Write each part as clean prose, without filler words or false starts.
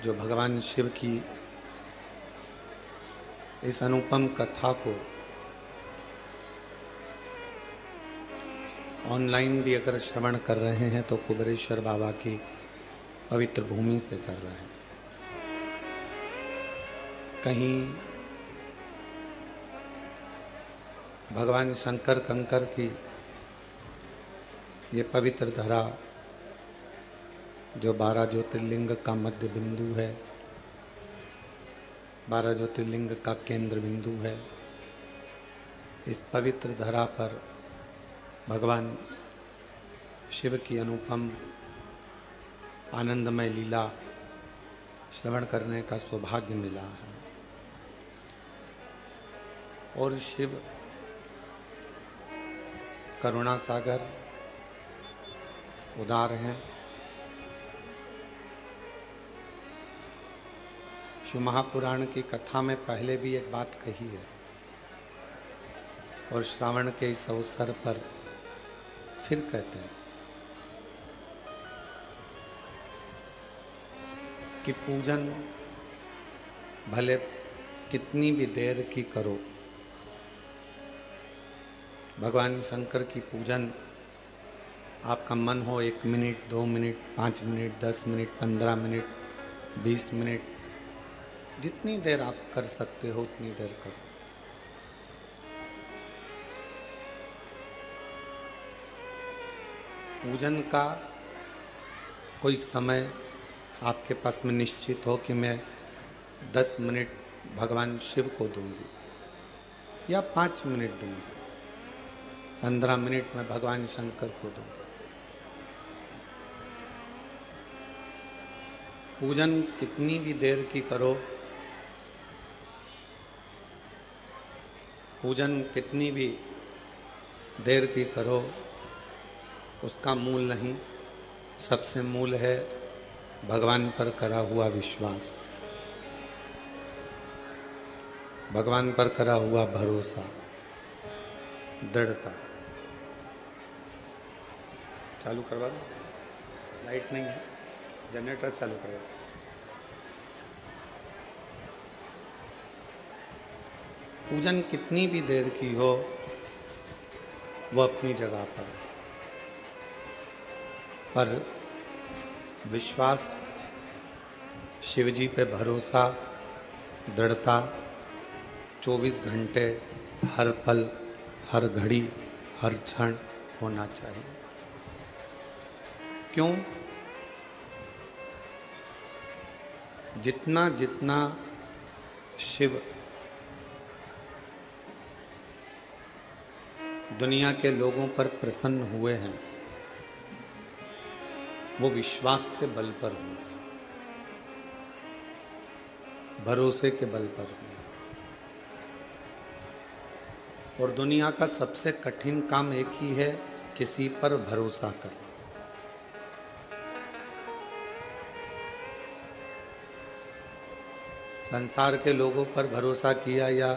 जो भगवान शिव की इस अनुपम कथा को ऑनलाइन भी अगर श्रवण कर रहे हैं तो कुबेरेश्वर बाबा की पवित्र भूमि से कर रहे हैं। कहीं भगवान शंकर कंकर की ये पवित्र धरा जो 12 ज्योतिर्लिंग का मध्य बिंदु है, 12 ज्योतिर्लिंग का केंद्र बिंदु है, इस पवित्र धरा पर भगवान शिव की अनुपम आनंदमय लीला श्रवण करने का सौभाग्य मिला है। और शिव करुणा सागर उदार हैं। शिव महापुराण की कथा में पहले भी एक बात कही है और श्रावण के इस अवसर पर फिर कहते हैं कि पूजन भले कितनी भी देर की करो, भगवान शंकर की पूजन आपका मन हो 1 minute, 2 minute, 5 minute, 10 minute, 15 minute, 20 minute, जितनी देर आप कर सकते हो उतनी देर करो। पूजन का कोई समय आपके पास में निश्चित हो कि मैं 10 मिनट भगवान शिव को दूंगी या 5 मिनट दूंगी, 15 मिनट में भगवान शंकर को दूंगी। पूजन कितनी भी देर की करो, पूजन कितनी भी देर की करो, उसका मूल नहीं, सबसे मूल है भगवान पर करा हुआ विश्वास, भगवान पर करा हुआ भरोसा, दृढ़ता। चालू करवा दो, लाइट नहीं है, जनरेटर चालू करवा दो। पूजन कितनी भी देर की हो वो अपनी जगह पर विश्वास, शिवजी पे भरोसा, दृढ़ता 24 घंटे, हर पल, हर घड़ी, हर क्षण होना चाहिए। क्यों? जितना जितना शिव दुनिया के लोगों पर प्रसन्न हुए हैं वो विश्वास के बल पर हुए, भरोसे के बल पर हुए। और दुनिया का सबसे कठिन काम एक ही है, किसी पर भरोसा करना। संसार के लोगों पर भरोसा किया या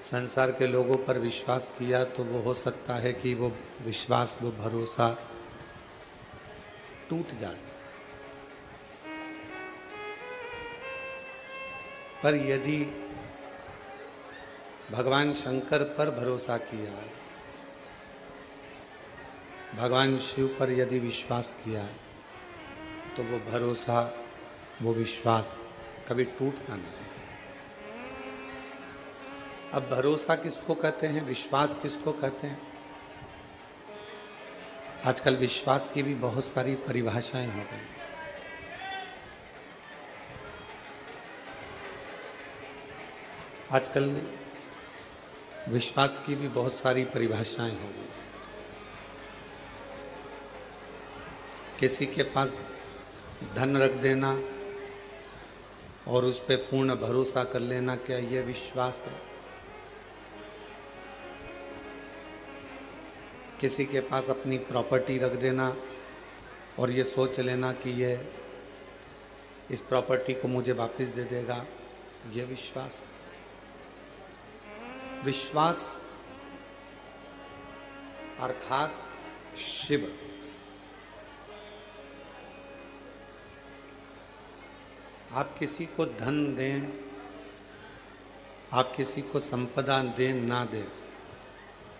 संसार के लोगों पर विश्वास किया तो वो हो सकता है कि वो विश्वास, वो भरोसा टूट जाए। पर यदि भगवान शंकर पर भरोसा किया है, भगवान शिव पर यदि विश्वास किया है, तो वो भरोसा, वो विश्वास कभी टूटता नहीं। अब भरोसा किसको कहते हैं, विश्वास किसको कहते हैं? आजकल विश्वास की भी बहुत सारी परिभाषाएं हो गई। आजकल विश्वास की भी बहुत सारी परिभाषाएं हो गई। किसी के पास धन रख देना और उस पर पूर्ण भरोसा कर लेना, क्या यह विश्वास है? किसी के पास अपनी प्रॉपर्टी रख देना और ये सोच लेना कि ये इस प्रॉपर्टी को मुझे वापस दे देगा, ये विश्वास है। विश्वास अर्थात शिव आप किसी को धन दें, आप किसी को संपदा दें ना दें,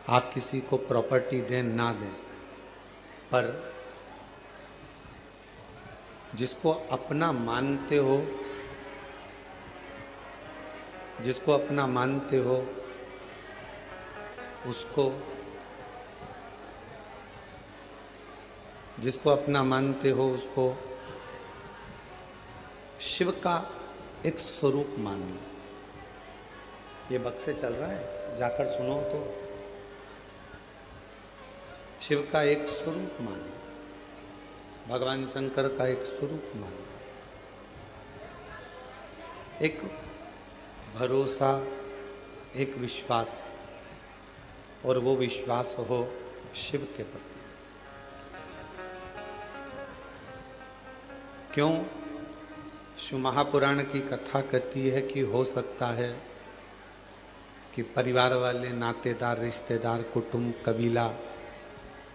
आप किसी को प्रॉपर्टी दें ना दें, पर जिसको अपना मानते हो, जिसको अपना मानते हो, उसको, जिसको अपना मानते हो उसको शिव का एक स्वरूप मान लो। ये बक्से चल रहा है, जाकर सुनो तो। शिव का एक स्वरूप मानो, भगवान शंकर का एक स्वरूप मानो, एक भरोसा, एक विश्वास, और वो विश्वास हो शिव के प्रति। क्यों? शिव महापुराण की कथा कहती है कि हो सकता है कि परिवार वाले, नातेदार, रिश्तेदार, कुटुंब, कबीला,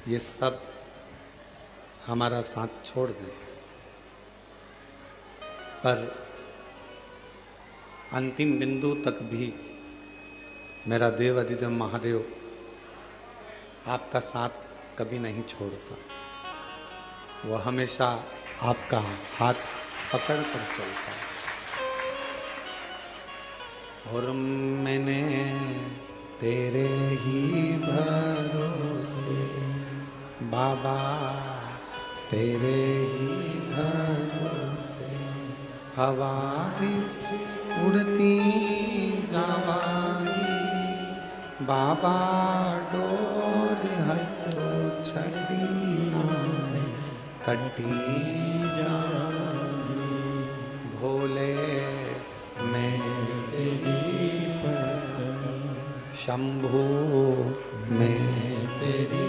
ये सब हमारा साथ छोड़ दें, पर अंतिम बिंदु तक भी मेरा देव अधिदेव महादेव आपका साथ कभी नहीं छोड़ता। वो हमेशा आपका हाथ पकड़ कर चलता है। और मैंने तेरे ही भरोसे बाबा, तेरे ही भरोसे हवा भी उड़ती जावानी, बाबा डोर हटो छड़ी नाम कटी जावानी, भोले मैं तेरी पतंग, शंभू मैं तेरी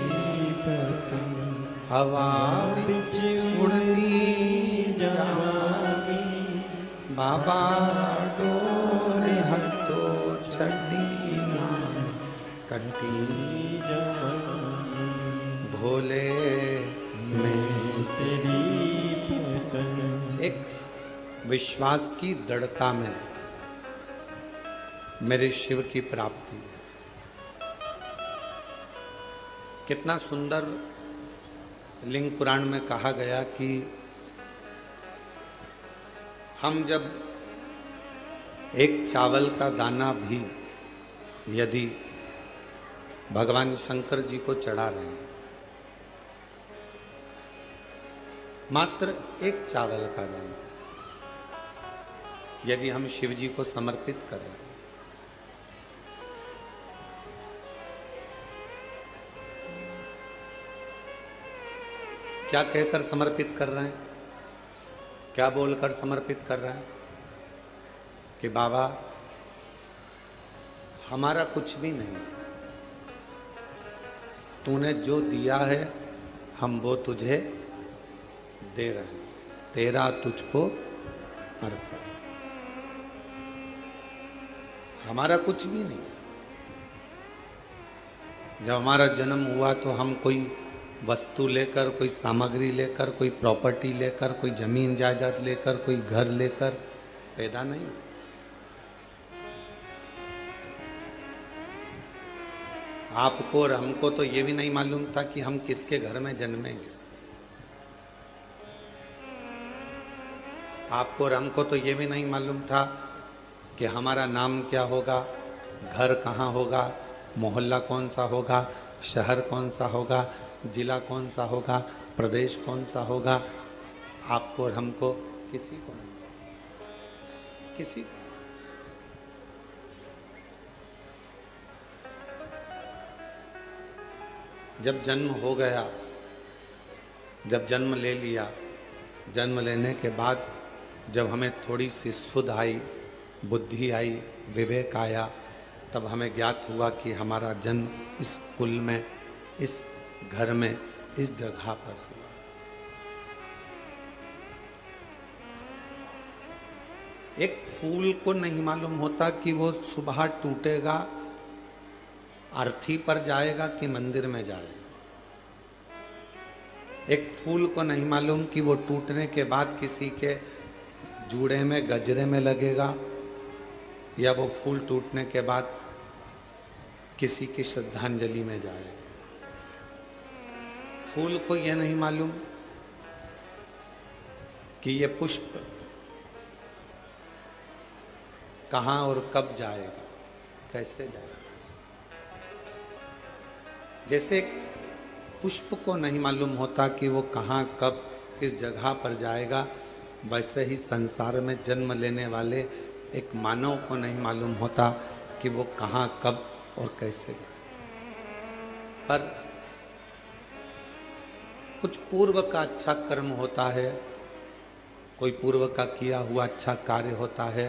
पतंग, हवा बिच उड़ती जावानी, बाबा डोर हटो छड़ी नाम कटी जावानी, भोले मैं तेरी पतंग। एक विश्वास की दृढ़ता में मेरे शिव की प्राप्ति है। कितना सुंदर लिंग पुराण में कहा गया कि हम जब एक चावल का दाना भी यदि भगवान शंकर जी को चढ़ा रहे हैं, मात्र एक चावल का दाना यदि हम शिव जी को समर्पित कर रहे हैं, क्या कहकर समर्पित कर रहे हैं, क्या बोलकर समर्पित कर रहे हैं कि बाबा हमारा कुछ भी नहीं, तूने जो दिया है हम वो तुझे दे रहे हैं, तेरा तुझको अर्पण। हमारा कुछ भी नहीं। जब हमारा जन्म हुआ तो हम कोई वस्तु लेकर, कोई सामग्री लेकर, कोई प्रॉपर्टी लेकर, कोई जमीन जायदाद लेकर, कोई घर लेकर पैदा नहीं। आपको और हमको तो ये भी नहीं मालूम था कि हम किसके घर में जन्मेंगे। आपको और हमको तो ये भी नहीं मालूम था कि हमारा नाम क्या होगा, घर कहाँ होगा, मोहल्ला कौन सा होगा, शहर कौन सा होगा, जिला कौन सा होगा, प्रदेश कौन सा होगा। आपको और हमको किसी को नहीं, किसी को। जब जन्म हो गया, जब जन्म ले लिया, जन्म लेने के बाद जब हमें थोड़ी सी सुध आई, बुद्धि आई, विवेक आया, तब हमें ज्ञात हुआ कि हमारा जन्म इस कुल में, इस घर में, इस जगह पर हुआ। एक फूल को नहीं मालूम होता कि वो सुबह टूटेगा, अर्थी पर जाएगा कि मंदिर में जाएगा। एक फूल को नहीं मालूम कि वो टूटने के बाद किसी के जूड़े में गजरे में लगेगा या वो फूल टूटने के बाद किसी की श्रद्धांजलि में जाएगा। फूल को यह नहीं मालूम कि ये पुष्प कहां और कब जाएगा, कैसे जाएगा। जैसे पुष्प को नहीं मालूम होता कि वो कहां कब किस जगह पर जाएगा, वैसे ही संसार में जन्म लेने वाले एक मानव को नहीं मालूम होता कि वो कहां कब और कैसे जाए। पर कुछ पूर्व का अच्छा कर्म होता है, कोई पूर्व का किया हुआ अच्छा कार्य होता है,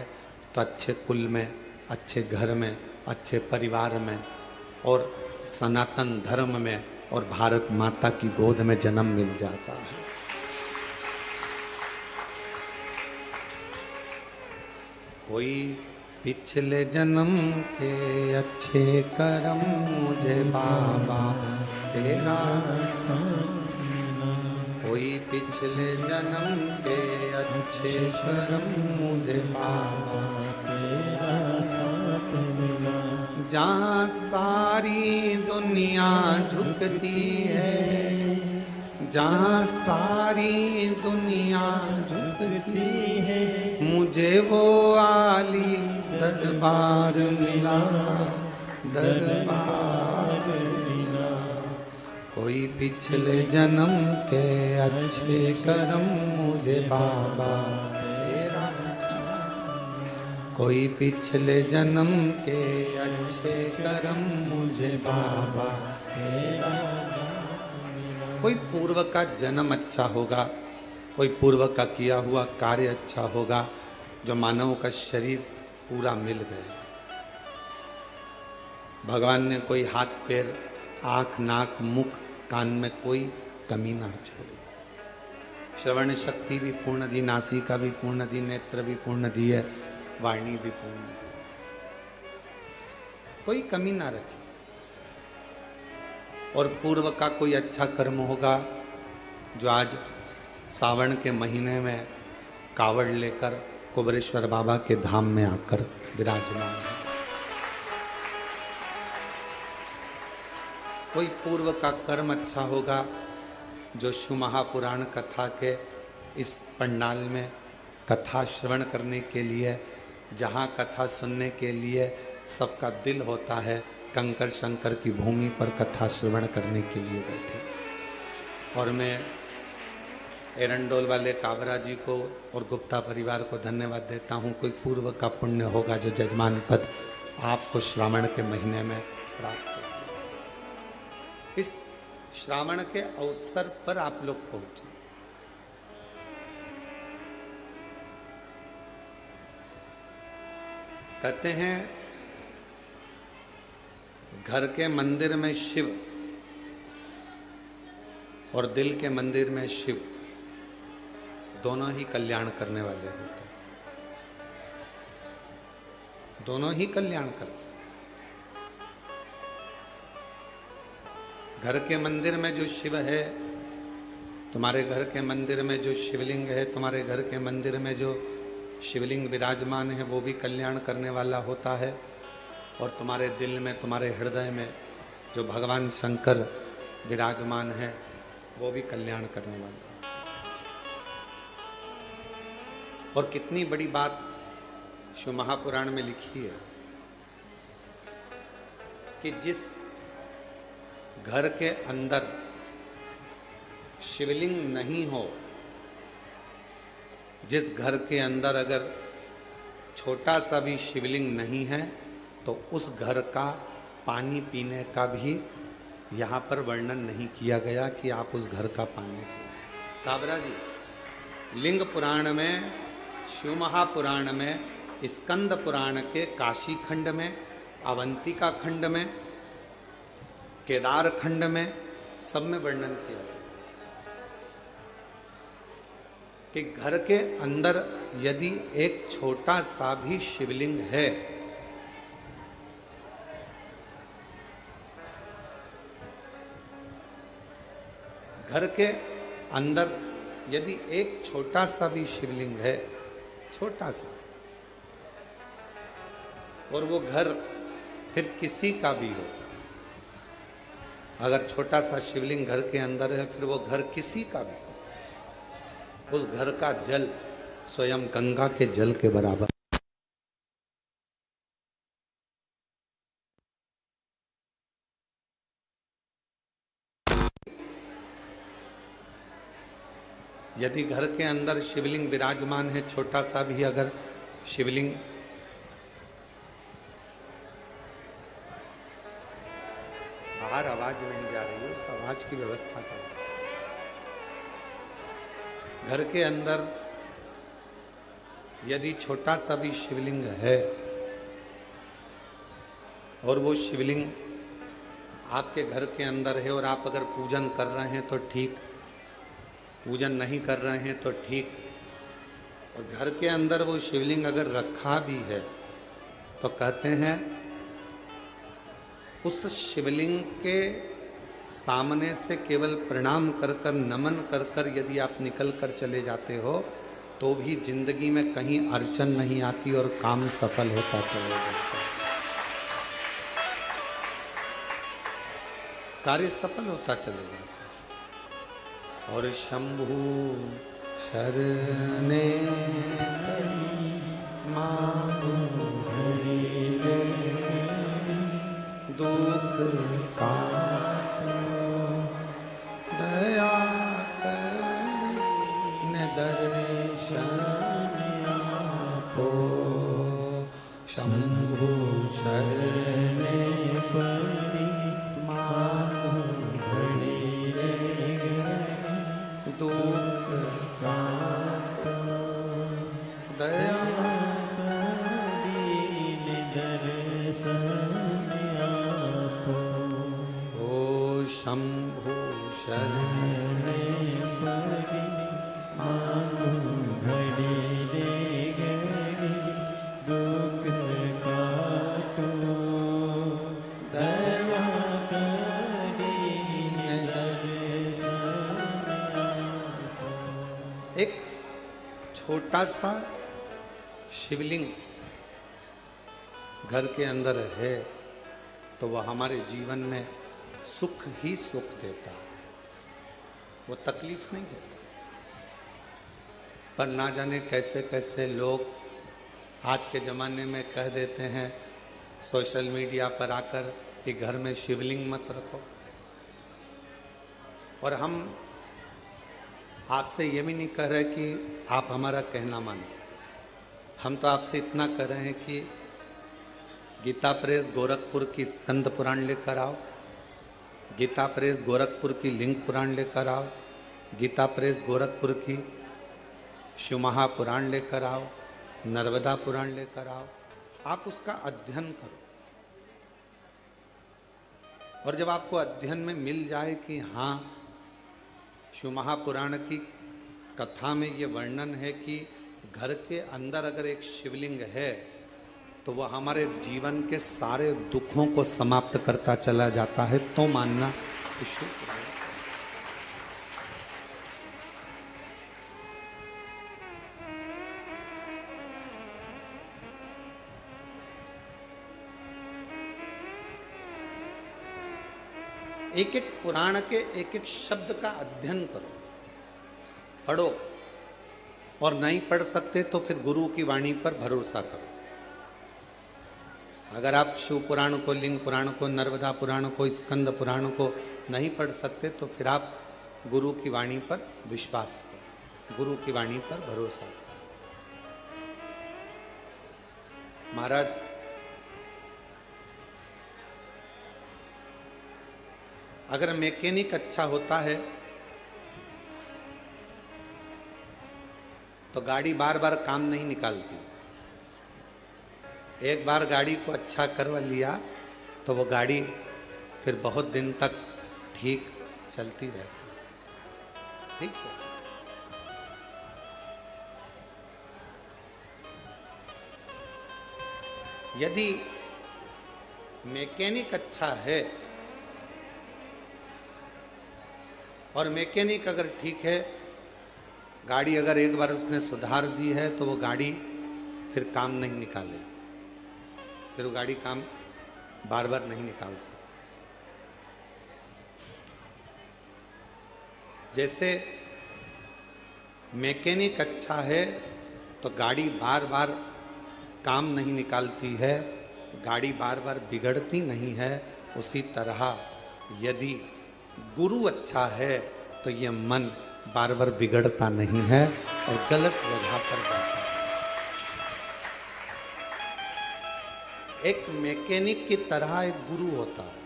तो अच्छे कुल में, अच्छे घर में, अच्छे परिवार में और सनातन धर्म में और भारत माता की गोद में जन्म मिल जाता है। कोई पिछले जन्म के अच्छे कर्म मुझे बाबा तेरा कोई पिछले जन्म के अच्छे कर्म मुझे बाबा तेरा साथ मिला। जहाँ सारी दुनिया झुकती है, जहाँ सारी दुनिया झुकती है, मुझे वो आली दरबार मिला, दरबार मिला। कोई पिछले जन्म के अच्छे कर्म मुझे बाबा तेरा, कोई पिछले जन्म के अच्छे कर्म मुझे बाबा तेरा। कोई पूर्व का जन्म अच्छा होगा, कोई पूर्व का किया हुआ कार्य अच्छा होगा, जो मानव का शरीर पूरा मिल गया। भगवान ने कोई हाथ पैर, आंख नाक मुख कान में कोई कमी ना छोड़ी। श्रवण शक्ति भी पूर्ण दी, नासिका भी पूर्ण दी, नेत्र भी पूर्ण दी है, वाणी भी पूर्ण दी, कोई कमी ना रखी। और पूर्व का कोई अच्छा कर्म होगा, जो आज सावन के महीने में कावड़ लेकर कुबरेश्वर बाबा के धाम में आकर विराजमान है। कोई पूर्व का कर्म अच्छा होगा, जो शिव महापुराण कथा के इस पंडाल में कथा श्रवण करने के लिए, जहाँ कथा सुनने के लिए सबका दिल होता है, कंकर शंकर की भूमि पर कथा श्रवण करने के लिए बैठे। और मैं एरंडोल वाले काबरा जी को और गुप्ता परिवार को धन्यवाद देता हूँ। कोई पूर्व का पुण्य होगा जो जजमान पद आपको श्रावण के महीने में प्राप्त हो। इस श्रावण के अवसर पर आप लोग पहुंचे। कहते हैं घर के मंदिर में शिव और दिल के मंदिर में शिव दोनों ही कल्याण करने वाले होते हैं, दोनों ही कल्याण करते। घर के मंदिर में जो शिव है, तुम्हारे घर के मंदिर में जो शिवलिंग है, तुम्हारे घर के मंदिर में जो शिवलिंग विराजमान है, वो भी कल्याण करने वाला होता है। और तुम्हारे दिल में, तुम्हारे हृदय में जो भगवान शंकर विराजमान है, वो भी कल्याण करने वाला है। और कितनी बड़ी बात शिव महापुराण में लिखी है कि जिस घर के अंदर शिवलिंग नहीं हो, जिस घर के अंदर अगर छोटा सा भी शिवलिंग नहीं है, तो उस घर का पानी पीने का भी यहाँ पर वर्णन नहीं किया गया कि आप उस घर का पानी। काबरा जी, लिंग पुराण में, शिव महापुराण में, स्कंद पुराण के काशी खंड में, अवंतिका खंड में, केदार खंड में, सब में वर्णन किया गया कि घर के अंदर यदि एक छोटा सा भी शिवलिंग है, घर के अंदर यदि एक छोटा सा भी शिवलिंग है, छोटा सा, और वो घर फिर किसी का भी हो, अगर छोटा सा शिवलिंग घर के अंदर है, फिर वो घर किसी का भी हो, उस घर का जल स्वयं गंगा के जल के बराबर। यदि घर के अंदर शिवलिंग विराजमान है, छोटा सा भी अगर शिवलिंग, बाहर आवाज नहीं जा रही है, उस आवाज की व्यवस्था करो। घर के अंदर यदि छोटा सा भी शिवलिंग है और वो शिवलिंग आपके घर के अंदर है, और आप अगर पूजन कर रहे हैं तो ठीक, पूजन नहीं कर रहे हैं तो ठीक, और घर के अंदर वो शिवलिंग अगर रखा भी है तो कहते हैं उस शिवलिंग के सामने से केवल प्रणाम कर कर, नमन कर कर यदि आप निकल कर चले जाते हो तो भी जिंदगी में कहीं अड़चन नहीं आती और काम सफल होता चला जाता है, कार्य सफल होता चले जाता है। और शंभु शरणे मांगू घड़ी रे, दुख का दया कर न दर्शन आपो, शंभु शरणे पड़ी मांगू घड़ी रे, दुख का दया शंभु शरणे पड़ी मांगू घड़ी रे, दुख काटो दया करी दर्शन। एक छोटा सा शिवलिंग घर के अंदर है तो वह हमारे जीवन में सुख ही सुख देता, वो तकलीफ नहीं देता। पर ना जाने कैसे कैसे लोग आज के ज़माने में कह देते हैं सोशल मीडिया पर आकर कि घर में शिवलिंग मत रखो। और हम आपसे ये भी नहीं कह रहे कि आप हमारा कहना मानो, हम तो आपसे इतना कह रहे हैं कि गीता प्रेस गोरखपुर की स्कंद पुराण लेकर आओ, गीता प्रेस गोरखपुर की लिंग पुराण लेकर आओ, गीता प्रेस गोरखपुर की शिव महापुराण लेकर आओ, नर्मदा पुराण लेकर आओ, आप उसका अध्ययन करो। और जब आपको अध्ययन में मिल जाए कि हाँ शिव महापुराण की कथा में ये वर्णन है कि घर के अंदर अगर एक शिवलिंग है तो वह हमारे जीवन के सारे दुखों को समाप्त करता चला जाता है, तो मानना शुभ है। एक एक पुराण के एक एक शब्द का अध्ययन करो, पढ़ो, और नहीं पढ़ सकते तो फिर गुरु की वाणी पर भरोसा करो। अगर आप शिव पुराण को, लिंग पुराण को, नर्मदा पुराण को, स्कंद पुराण को नहीं पढ़ सकते तो फिर आप गुरु की वाणी पर विश्वास करो, गुरु की वाणी पर भरोसा करो। महाराज अगर मैकेनिक अच्छा होता है तो गाड़ी बार बार काम नहीं निकालती। एक बार गाड़ी को अच्छा करवा लिया तो वो गाड़ी फिर बहुत दिन तक ठीक चलती रहती है। ठीक है, यदि मैकेनिक अच्छा है और मैकेनिक अगर ठीक है, गाड़ी अगर एक बार उसने सुधार दी है तो वो गाड़ी फिर काम नहीं निकाले, फिर वो गाड़ी काम बार बार नहीं निकाल सकती। जैसे मैकेनिक अच्छा है तो गाड़ी बार बार काम नहीं निकालती है, गाड़ी बार बार बिगड़ती नहीं है, उसी तरह यदि गुरु अच्छा है तो ये मन बार बार बिगड़ता नहीं है और गलत जगह पर जाता है। एक मैकेनिक की तरह एक गुरु होता है।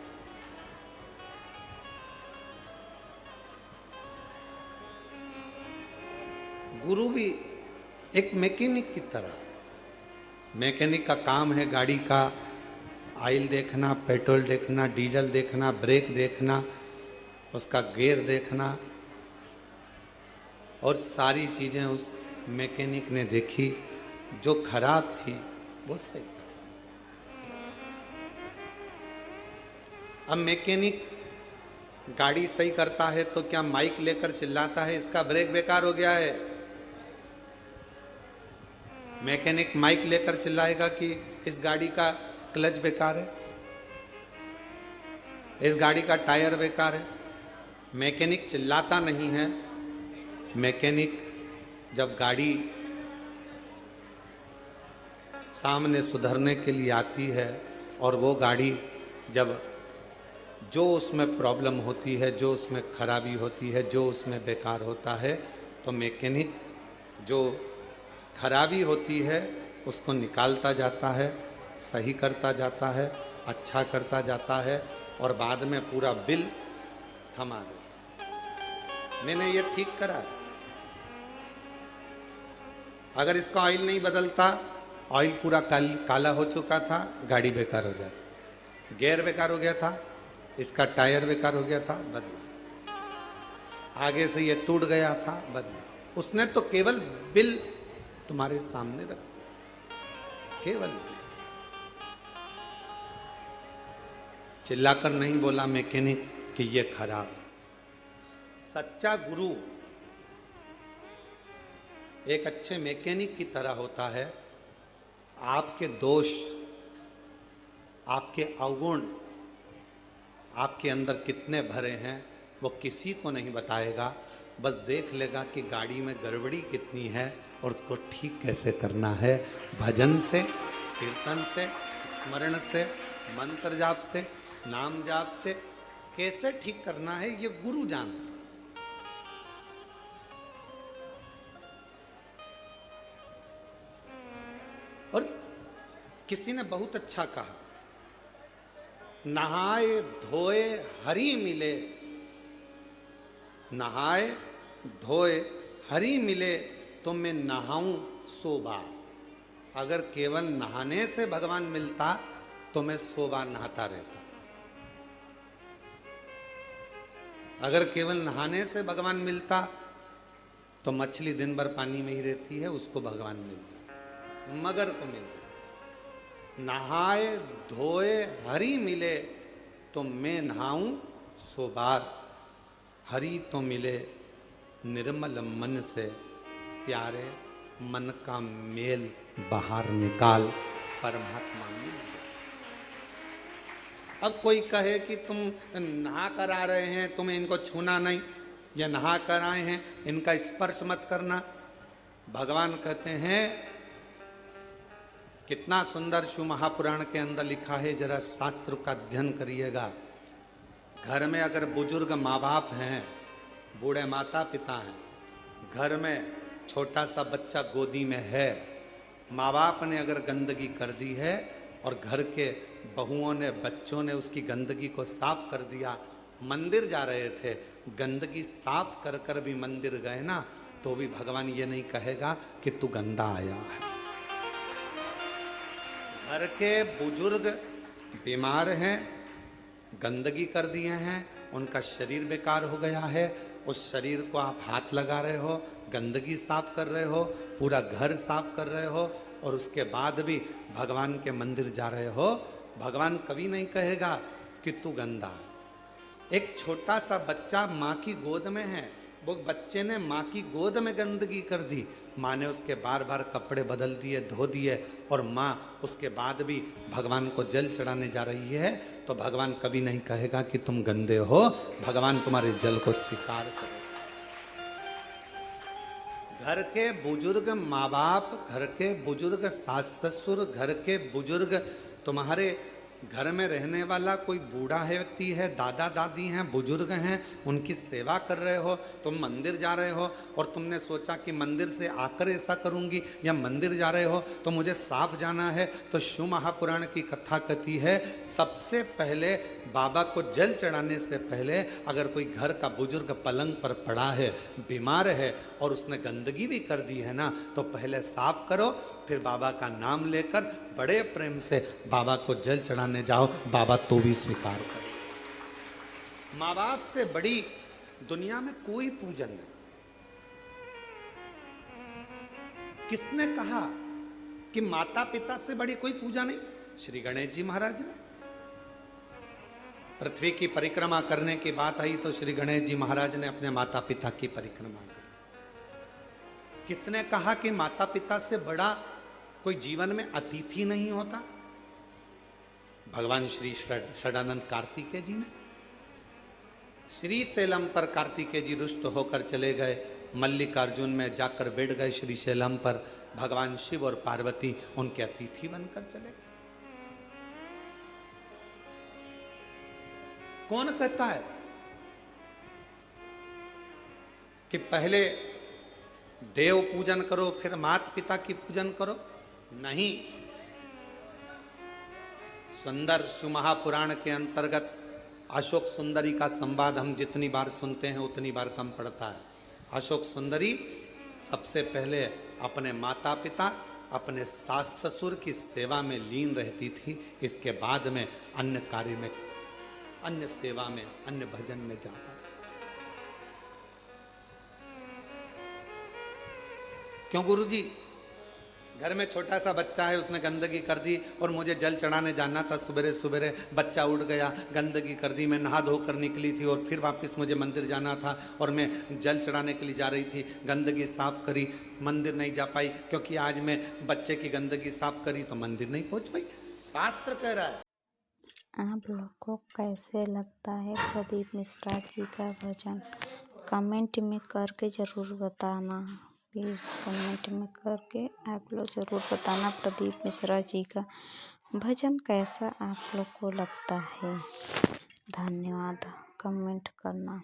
गुरु भी एक मैकेनिक की तरह। मैकेनिक का काम है गाड़ी का ऑयल देखना, पेट्रोल देखना, डीजल देखना, ब्रेक देखना, उसका गियर देखना, और सारी चीजें उस मैकेनिक ने देखी। जो खराब थी वो सही था। अब मैकेनिक गाड़ी सही करता है तो क्या माइक लेकर चिल्लाता है इसका ब्रेक बेकार हो गया है? मैकेनिक माइक लेकर चिल्लाएगा कि इस गाड़ी का क्लच बेकार है, इस गाड़ी का टायर बेकार है? मैकेनिक चिल्लाता नहीं है। मैकेनिक जब गाड़ी सामने सुधरने के लिए आती है और वो गाड़ी जब जो उसमें प्रॉब्लम होती है, जो उसमें खराबी होती है, जो उसमें बेकार होता है, तो मैकेनिक जो खराबी होती है उसको निकालता जाता है, सही करता जाता है, अच्छा करता जाता है और बाद में पूरा बिल थमा देता है। मैंने ये ठीक करा है। अगर इसका ऑयल नहीं बदलता, ऑयल पूरा काला हो चुका था, गाड़ी बेकार हो जाती। गियर बेकार हो गया था, इसका टायर बेकार हो गया था, बदला। आगे से ये टूट गया था, बदला। उसने तो केवल बिल तुम्हारे सामने रख दिया, केवल चिल्लाकर नहीं बोला मैकेनिक कि ये खराब है। सच्चा गुरु एक अच्छे मैकेनिक की तरह होता है। आपके दोष, आपके अवगुण आपके अंदर कितने भरे हैं वो किसी को नहीं बताएगा, बस देख लेगा कि गाड़ी में गड़बड़ी कितनी है और उसको ठीक कैसे करना है। भजन से, कीर्तन से, स्मरण से, मंत्र जाप से, नाम जाप से कैसे ठीक करना है ये गुरु जानता है। और किसी ने बहुत अच्छा कहा, नहाए धोए हरि मिले, नहाए धोए हरि मिले तो मैं नहाऊं 100 बार। अगर केवल नहाने से भगवान मिलता तो मैं 100 बार नहाता रहता। अगर केवल नहाने से भगवान मिलता तो मछली दिन भर पानी में ही रहती है, उसको भगवान मिलता, मगर को मिलता। नहाए धोए हरि मिले तो मैं नहाऊं 100 बार। हरि तो मिले निर्मल मन से, प्यारे मन का मेल बाहर निकाल, परमात्मा मिल गया। अब कोई कहे कि तुम नहा कर आ रहे हैं, तुम्हें इनको छूना नहीं, या नहा कर आए हैं इनका स्पर्श मत करना। भगवान कहते हैं, कितना सुंदर शिव महापुराण के अंदर लिखा है, जरा शास्त्र का अध्ययन करिएगा। घर में अगर बुजुर्ग माँ बाप हैं, बूढ़े माता पिता हैं, घर में छोटा सा बच्चा गोदी में है, माँ बाप ने अगर गंदगी कर दी है और घर के बहुओं ने, बच्चों ने उसकी गंदगी को साफ कर दिया, मंदिर जा रहे थे, गंदगी साफ कर कर भी मंदिर गए ना, तो भी भगवान ये नहीं कहेगा कि तू गंदा आया है। घर के बुजुर्ग बीमार हैं, गंदगी कर दिए हैं, उनका शरीर बेकार हो गया है, उस शरीर को आप हाथ लगा रहे हो, गंदगी साफ कर रहे हो, पूरा घर साफ कर रहे हो, और उसके बाद भी भगवान के मंदिर जा रहे हो, भगवान कभी नहीं कहेगा कि तू गंदा है। एक छोटा सा बच्चा माँ की गोद में है, वो बच्चे ने माँ की गोद में गंदगी कर दी, माँ ने उसके बार बार कपड़े बदल दिए, धो दिए, और माँ उसके बाद भी भगवान को जल चढ़ाने जा रही है, तो भगवान कभी नहीं कहेगा कि तुम गंदे हो, भगवान तुम्हारे जल को स्वीकार करेगा। घर के बुजुर्ग माँ बाप, घर के बुजुर्ग सास ससुर, घर के बुजुर्ग, तुम्हारे घर में रहने वाला कोई बूढ़ा है व्यक्ति है, दादा दादी हैं, बुजुर्ग हैं, उनकी सेवा कर रहे हो, तुम मंदिर जा रहे हो और तुमने सोचा कि मंदिर से आकर ऐसा करूंगी, या मंदिर जा रहे हो तो मुझे साफ जाना है, तो शिव महापुराण की कथा कथी है, सबसे पहले बाबा को जल चढ़ाने से पहले अगर कोई घर का बुजुर्ग पलंग पर पड़ा है, बीमार है और उसने गंदगी भी कर दी है ना, तो पहले साफ करो, फिर बाबा का नाम लेकर बड़े प्रेम से बाबा को जल चढ़ाने जाओ, बाबा तो भी स्वीकार करे। माँ बाप से बड़ी दुनिया में कोई पूजन नहीं। किसने कहा कि माता पिता से बड़ी कोई पूजा नहीं? श्री गणेश जी महाराज ने। पृथ्वी की परिक्रमा करने की बात आई तो श्री गणेश जी महाराज ने अपने माता पिता की परिक्रमा की। किसने कहा कि माता पिता से बड़ा कोई जीवन में अतिथि नहीं होता? भगवान श्री षडानंद कार्तिकेय जी ने। श्री सेलम पर कार्तिकेय जी रुष्ट होकर चले गए, मल्लिकार्जुन में जाकर बैठ गए श्री सेलम पर, भगवान शिव और पार्वती उनके अतिथि बनकर चले गए। कौन कहता है कि पहले देव पूजन करो फिर माता पिता की पूजन करो? नहीं। सुंदर शिव महापुराण के अंतर्गत अशोक सुंदरी का संवाद हम जितनी बार सुनते हैं उतनी बार कम पड़ता है। अशोक सुंदरी सबसे पहले अपने माता पिता, अपने सास ससुर की सेवा में लीन रहती थी, इसके बाद में अन्य कार्य में, अन्य सेवा में, अन्य भजन में जाता। क्यों गुरुजी? घर में छोटा सा बच्चा है, उसने गंदगी कर दी और मुझे जल चढ़ाने जाना था, सुबह सुबह बच्चा उठ गया, गंदगी कर दी, मैं नहा धोकर निकली थी और फिर वापस मुझे मंदिर जाना था और मैं जल चढ़ाने के लिए जा रही थी, गंदगी साफ करी, मंदिर नहीं जा पाई क्योंकि आज मैं बच्चे की गंदगी साफ करी तो मंदिर नहीं पहुंच पाई। शास्त्र कह रहा है। आप लोग को कैसे लगता है प्रदीप मिश्रा जी का भजन? कमेंट में करके ज़रूर बताना, प्लीज़ कमेंट में करके आप लोग ज़रूर बताना प्रदीप मिश्रा जी का भजन कैसा आप लोग को लगता है। धन्यवाद, कमेंट करना।